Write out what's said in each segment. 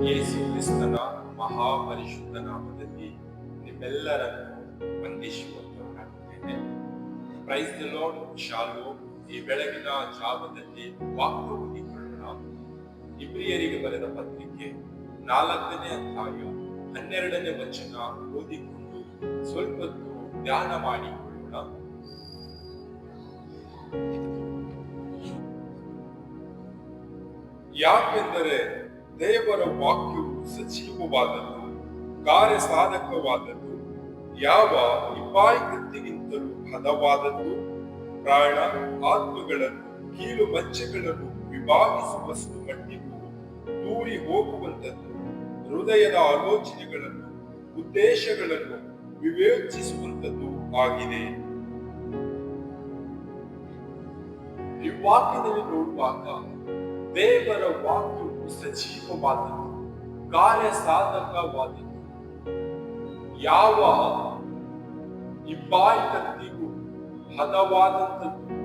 ಯೇಸು ಕ್ರಿಸ್ತನ ಮಹಾಪರಿಶುದ್ಧ ನಾಮದಲ್ಲಿ ನಿಮ್ಮೆಲ್ಲರನ್ನು ವಂದಿಸುವಂತವನಾಗಿದ್ದೇನೆ. Praise the Lord. ಶಾಲೋಮ್. ಈ ಬೆಳಗಿನ ಜಾವದಲ್ಲಿ ವಾಕ್ಯ ಓದಿಕೊಳ್ಳೋಣ. ಇಬ್ರಿಯರಿಗೆ ಬರೆದ ಪತ್ರಿಕೆ 4ನೇ ಅಧ್ಯಾಯ 12ನೇ ವಚನ ಓದಿಕೊಂಡು ಸ್ವಲ್ಪ ಧ್ಯಾನ ಮಾಡಿಕೊಳ್ಳೋಣ. ಯಾಕೆಂದರೆ ದೇವರ ವಾಕ್ಯವು ಸಜೀವವಾದದ್ದು, ಕಾರ್ಯ ಸಾಧಕವಾದದ್ದು, ಯಾವ ಇಬ್ಬಾಯಿ ಕತ್ತಿಗಿಂತಲೂ ಹದವಾದದ್ದು, ಪ್ರಾಣ ಆತ್ಮಗಳನ್ನು ಕೀಲು ಮಜ್ಜೆಗಳನ್ನು ವಿಭಾಗಿಸುವಷ್ಟು ಮಟ್ಟಿಗೂ ದೂರಿ ಹೋಗುವಂಥದ್ದು, ಹೃದಯದ ಆಲೋಚನೆಗಳನ್ನು ಉದ್ದೇಶಗಳನ್ನು ವಿವೇಚಿಸುವಂಥದ್ದು ಆಗಿದೆ. ಈ ವಾಕ್ಯದಲ್ಲಿ ನೋಡುವಾಗ ದೇವರ ವಾಕ್ಯವು ಸಜೀವವಾದದ್ದು, ಕಾರ್ಯ ಸಾಧಕವಾದದ್ದು, ಯಾವ ಇಬ್ಬಾಯಿ ಕತ್ತಿಗೂ ಹದವಾದಂಥದ್ದು,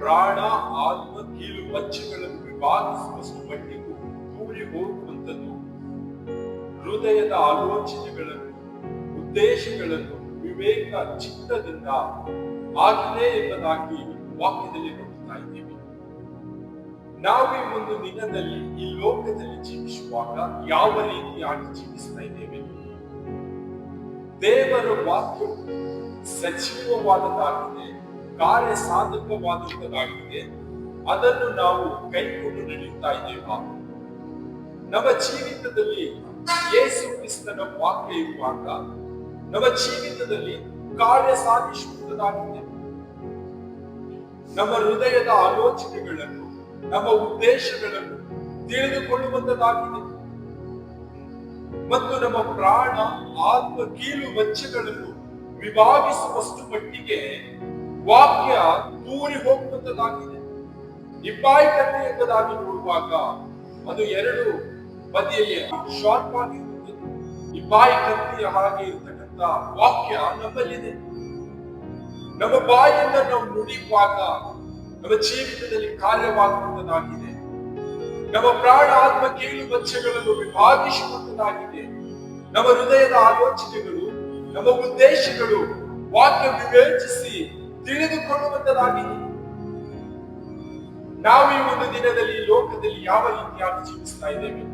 ಪ್ರಾಣ ಆತ್ಮ ಕೀಲು ಮಜ್ಜೆಗಳನ್ನು ವಿಭಾಗಿಸುವಷ್ಟು ಮಟ್ಟಿಗೂ ದೂರಿ ಹೋಗುವಂಥದ್ದು, ಹೃದಯದ ಆಲೋಚನೆಗಳನ್ನು ಉದ್ದೇಶಗಳನ್ನು ವಿವೇಕ ಚಿತ್ತದಿಂದ ಆಗಿದೆ ಎಂಬುದಾಗಿ ವಾಕ್ಯದಲ್ಲಿ ನೋಡುತ್ತಾ ಇದ್ದೇವೆ. ನಾವು ಈ ಒಂದು ದಿನದಲ್ಲಿ ಈ ಲೋಕದಲ್ಲಿ ಜೀವಿಸುವಾಗ ಯಾವ ರೀತಿಯಾಗಿ ಜೀವಿಸ್ತಾ ಇದ್ದೇವೆ? ದೇವರ ವಾಕ್ಯವು ಸಜೀವವಾದದ್ದಾಗಿದೆ, ಕಾರ್ಯ ಸಾಧಕವಾದಂತದ್ದಾಗಿದೆ. ಅದನ್ನು ನಾವು ಕೈಕೊಂಡು ನಡೆಯುತ್ತಾ ಇದ್ದೇವಾ? ನಮ್ಮ ಜೀವಿತದಲ್ಲಿ ಯೇಸು ಕ್ರಿಸ್ತನ ವಾಕ್ಯ ಇರುವಾಗ ನಮ್ಮ ಜೀವಿತದಲ್ಲಿ ಕಾರ್ಯ ಸಾಧಿಸುವುದಾಗಿದೆ. ನಮ್ಮ ಹೃದಯದ ಆಲೋಚನೆಗಳನ್ನು, ನಮ್ಮ ಉದ್ದೇಶಗಳನ್ನು ತಿಳಿದುಕೊಳ್ಳುವಂತದ್ದಾಗಿದೆ ಮತ್ತು ನಮ್ಮ ಪ್ರಾಣ ಆತ್ಮ ಕೀಲು ಮಜ್ಜೆಗಳನ್ನು ವಿಭಾಗಿಸುವಷ್ಟು ಮಟ್ಟಿಗೆ ವಾಕ್ಯ ದೂರಿ ಹೋಗುವಂತದ್ದಾಗಿದೆ. ಇಬ್ಬಾಯಿ ಕತ್ತಿ ಎಂಬುದಾಗಿ ನೋಡುವಾಗ ಅದು ಎರಡು ಬದಿಯಲ್ಲಿ ಶಾರ್ಪ್ ಆಗಿರುತ್ತದೆ. ಇಬ್ಬಾಯಿ ಕತ್ತಿಯ ಹಾಗೆ ಇರತಕ್ಕಂತ ವಾಕ್ಯ ನಮ್ಮಲ್ಲಿದೆ. ನಮ್ಮ ಬಾಯಿಂದ ನಾವು ನುಡಿಯುವಾಗ ನಮ್ಮ ಜೀವಿತದಲ್ಲಿ ಕಾರ್ಯವಾಗುವಂತದ್ದಾಗಿದೆ. ನಮ್ಮ ಪ್ರಾಣ ಆತ್ಮ ಕೀಲು ಮಜ್ಜೆಗಳನ್ನು ವಿಭಾಗಿಸುವಂತದ್ದಾಗಿದೆ. ನಮ್ಮ ಹೃದಯದ ಆಲೋಚನೆಗಳು, ನಮ್ಮ ಉದ್ದೇಶಗಳು ವಾಕ್ಯ ವಿವೇಚಿಸಿ ತಿಳಿದುಕೊಳ್ಳುವಂತದ್ದಾಗಿದೆ. ನಾವು ಈ ಒಂದು ದಿನದಲ್ಲಿ ಲೋಕದಲ್ಲಿ ಯಾವ ರೀತಿಯಾಗಿ ಜೀವಿಸ್ತಾ ಇದ್ದೇವೆ?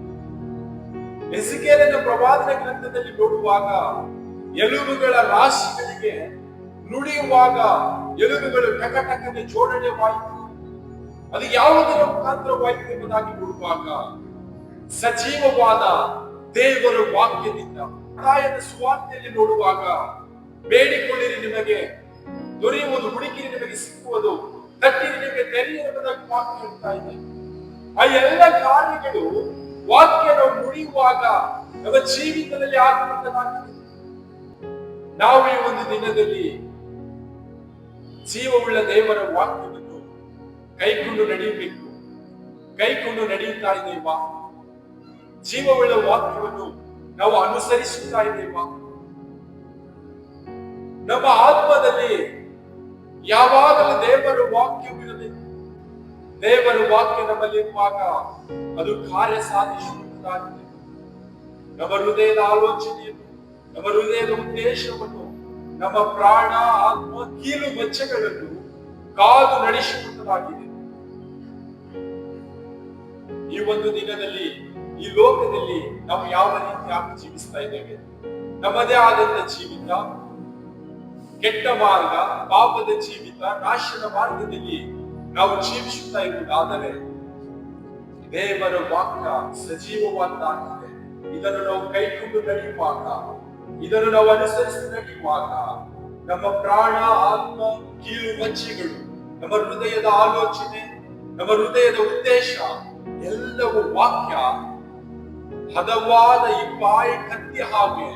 ಎಸೆಕೇಲನ ಪ್ರವಾದನ ಗ್ರಂಥದಲ್ಲಿ ನೋಡುವಾಗ ಎಲುಬುಗಳ ರಾಶಿಗಳಿಗೆ ನುಡಿಯುವಾಗ ಎಲುಬುಗಳು ಟಕಟಕನೆ ಜೋಡಣೆವಾಯಿತು. ಅದು ಯಾವುದರ ಮುಖಾಂತರವಾಯಿತು ಎಂಬುದಾಗಿ ನೋಡುವಾಗ ಸಜೀವವಾದ ದೇವರ ವಾಕ್ಯದಿಂದ. ಪ್ರಾಯದ ಸುವಾರ್ತೆಯಲ್ಲಿ ನೋಡುವಾಗ ಬೇಡಿಕೊಳ್ಳಿರಿ ನಿಮಗೆ ದೊರೆಯುವುದು, ಹುಡುಕಿರಿ ನಿಮಗೆ ಸಿಕ್ಕುವುದು, ತಟ್ಟಿರಿ ನಿಮಗೆ ತೆರೆಯುವುದು ಎಂಬುದಾಗಿ ವಾಕ್ಯ ಹೇಳ್ತಾ ಇದೆ. ಆ ಎಲ್ಲ ಕಾರ್ಯಗಳು ವಾಕ್ಯ ನಾವು ನುಡಿಯುವಾಗ ನಮ್ಮ ಜೀವಿತದಲ್ಲಿ ಆಗುವಂತದ್ದಾಗಿದೆ. ನಾವು ಈ ಒಂದು ದಿನದಲ್ಲಿ ಜೀವವುಳ್ಳ ದೇವರ ವಾಕ್ಯವನ್ನು ಕೈಕೊಂಡು ನಡೆಯಬೇಕು. ಕೈಕೊಂಡು ನಡೆಯುತ್ತಾ ಇದ್ದೇವಾ? ಜೀವವುಳ್ಳ ವಾಕ್ಯವನ್ನು ನಾವು ಅನುಸರಿಸುತ್ತಾ ಇದ್ದೇವಾ? ನಮ್ಮ ಆತ್ಮದಲ್ಲಿ ಯಾವಾಗಲೂ ದೇವರ ವಾಕ್ಯವಿರಬೇಕು. ದೇವರ ವಾಕ್ಯ ನಮ್ಮಲ್ಲಿರುವಾಗ ಅದು ಕಾರ್ಯ ಸಾಧಿಸುವುದಾಗಿದೆ. ನಮ್ಮ ಹೃದಯದ ಆಲೋಚನೆಯನ್ನು, ನಮ್ಮ ಹೃದಯದ ಉದ್ದೇಶವನ್ನು, ನಮ್ಮ ಪ್ರಾಣ ಆತ್ಮ ಕೀಲು ಮಜ್ಜೆಗಳನ್ನು ಕಾದು ನಡೆಸುವಂತದ್ದಾಗಿದೆ. ಈ ಒಂದು ದಿನದಲ್ಲಿ ಈ ಲೋಕದಲ್ಲಿ ನಾವು ಯಾವ ರೀತಿಯಾಗಿ ಜೀವಿಸ್ತಾ ಇದ್ದೇವೆ? ನಮ್ಮದೇ ಆದಂತ ಜೀವಿತ, ಕೆಟ್ಟ ಮಾರ್ಗ, ಪಾಪದ ಜೀವಿತ, ನಾಶದ ಮಾರ್ಗದಲ್ಲಿ ನಾವು ಜೀವಿಸುತ್ತಾ ಇರುವುದಾದರೆ ದೇವರ ವಾಕ್ಯ ಸಜೀವವಾಗಿದೆ. ಇದನ್ನು ನಾವು ಕೈಕೊಂಡು ನಡೆಯುವಾಗ, ಇದನ್ನು ನಾವು ಅನುಸರಿಸಿ ನಡೆಯುವಾಗ ನಮ್ಮ ಪ್ರಾಣ ಆತ್ಮ ಕೀಲು ಮಜ್ಜೆಗಳು, ನಮ್ಮ ಹೃದಯದ ಆಲೋಚನೆ, ನಮ್ಮ ಹೃದಯದ ಉದ್ದೇಶ ಎಲ್ಲವೂ ವಾಕ್ಯ ಹದವಾದ ಇಬ್ಬಾಯಿ ಕತ್ತಿ ಹಾಗೆ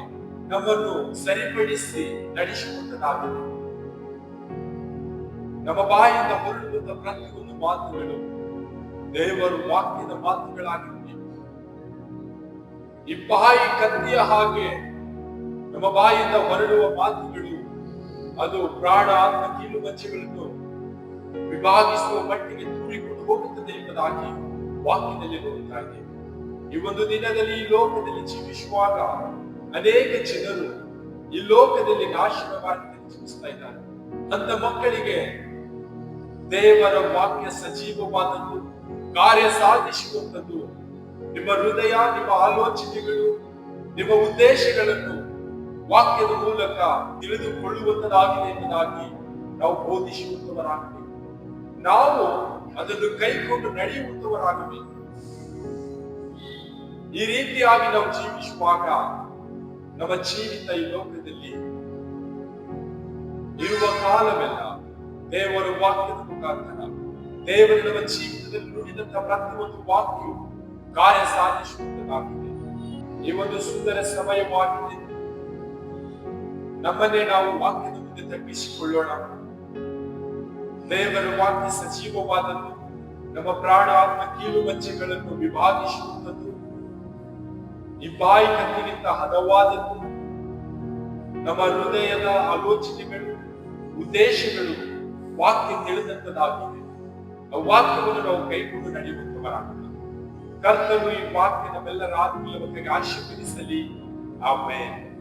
ನಮ್ಮನ್ನು ಸರಿಪಡಿಸಿ ನಡೆಸುವಂತದ್ದಾಗಿದೆ. ನಮ್ಮ ಬಾಯಿಂದ ಹೊರಡುವಂತ ಪ್ರತಿಯೊಂದು ಮಾತುಗಳು ದೇವರ ವಾಕ್ಯದ ಮಾತುಗಳಾಗಿವೆ. ಇಬ್ಬಾಯಿ ಕತ್ತಿಯ ಹಾಗೆ ನಮ್ಮ ಬಾಯಿಂದ ಹೊರಡುವ ಮಾತುಗಳು ಅದು ಪ್ರಾಣ ಆತ್ಮ ಕೀಲು ಮಜ್ಜೆಗಳನ್ನು ವಿಭಾಗಿಸುವ ಮಟ್ಟಿಗೆ ದೂರಿಕೊಂಡು ಹೋಗುತ್ತದೆ ಎಂಬುದಾಗಿ ವಾಕ್ಯದಲ್ಲಿ ನೋಡುತ್ತಾ ಇದ್ದೇವೆ. ಈ ಒಂದು ದಿನದಲ್ಲಿ ಈ ಲೋಕದಲ್ಲಿ ಜೀವಿಸುವಾಗ ಅನೇಕ ಜನರು ಈ ಲೋಕದಲ್ಲಿ ನಾಶದ ಮಾರ್ಗದಲ್ಲಿ ಜೀವಿಸ್ತಾ ಇದ್ದಾರೆ. ಅಂತ ಮಕ್ಕಳಿಗೆ ದೇವರ ವಾಕ್ಯ ಸಜೀವವಾದದ್ದು, ಕಾರ್ಯ ಸಾಧಿಸುವಂಥದ್ದು. ನಿಮ್ಮ ಹೃದಯ, ನಿಮ್ಮ ಆಲೋಚನೆಗಳು, ನಿಮ್ಮ ಉದ್ದೇಶಗಳನ್ನು ವಾಕ್ಯದ ಮೂಲಕ ತಿಳಿದುಕೊಳ್ಳುವಂತದಾಗಿದೆ ಎಂಬುದಾಗಿ ನಾವು ಬೋಧಿಸುವಂತವರಾಗಬೇಕು. ನಾವು ಅದನ್ನು ಕೈಕೊಂಡು ನಡೆಯುವಂತವರಾಗಬೇಕು. ಈ ರೀತಿಯಾಗಿ ನಾವು ಜೀವಿಸುವಾಗ ನಮ್ಮ ಜೀವಿತ ಈ ಲೋಕದಲ್ಲಿ ಇರುವ ಕಾಲವೆಲ್ಲ ದೇವರ ವಾಕ್ಯದ ಮುಖಾಂತರ, ದೇವರು ನಮ್ಮ ಜೀವಿತದಲ್ಲಿ ನುಡಿದಂತಹ ಪ್ರತಿಯೊಂದು ವಾಕ್ಯವು ಕಾರ್ಯ ಸಾಧಿಸುವಂತದಾಗಿದೆ. ಈ ಒಂದು ಸುಂದರ ಸಮಯವಾಗಿದೆ. ನಮ್ಮನ್ನೇ ನಾವು ವಾಕ್ಯದ ಮುಂದೆ ತಪ್ಪಿಸಿಕೊಳ್ಳೋಣ. ದೇವರ ವಾಕ್ಯ ಸಜೀವವಾದದ್ದು, ನಮ್ಮ ಪ್ರಾಣ ಆತ್ಮ ಕೀಲು ಮಚ್ಚೆಗಳನ್ನು ವಿಭಾಗಿಸುವಂಥದ್ದು, ಈ ಬಾಯಿ ಕತ್ತಿಗಿಂತ ಹದವಾದದ್ದು. ನಮ್ಮ ಹೃದಯದ ಆಲೋಚನೆಗಳು, ಉದ್ದೇಶಗಳು ವಾಕ್ಯ ತಿಳಿದಂತದಾಗಿದೆ. ಆ ವಾಕ್ಯವನ್ನು ನಾವು ಕೈಕೊಂಡು ನಡೆಯುವಂತವರಾಗೋಣ. ಕರ್ತನು ಈ ವಾಕ್ಯ ನಮ್ಮೆಲ್ಲರ ಆತ್ಮೀಯ ಮಕ್ಕಳಿಗೆ ಆಶೀರ್ವದಿಸಲಿ. ಆಮೆನ್.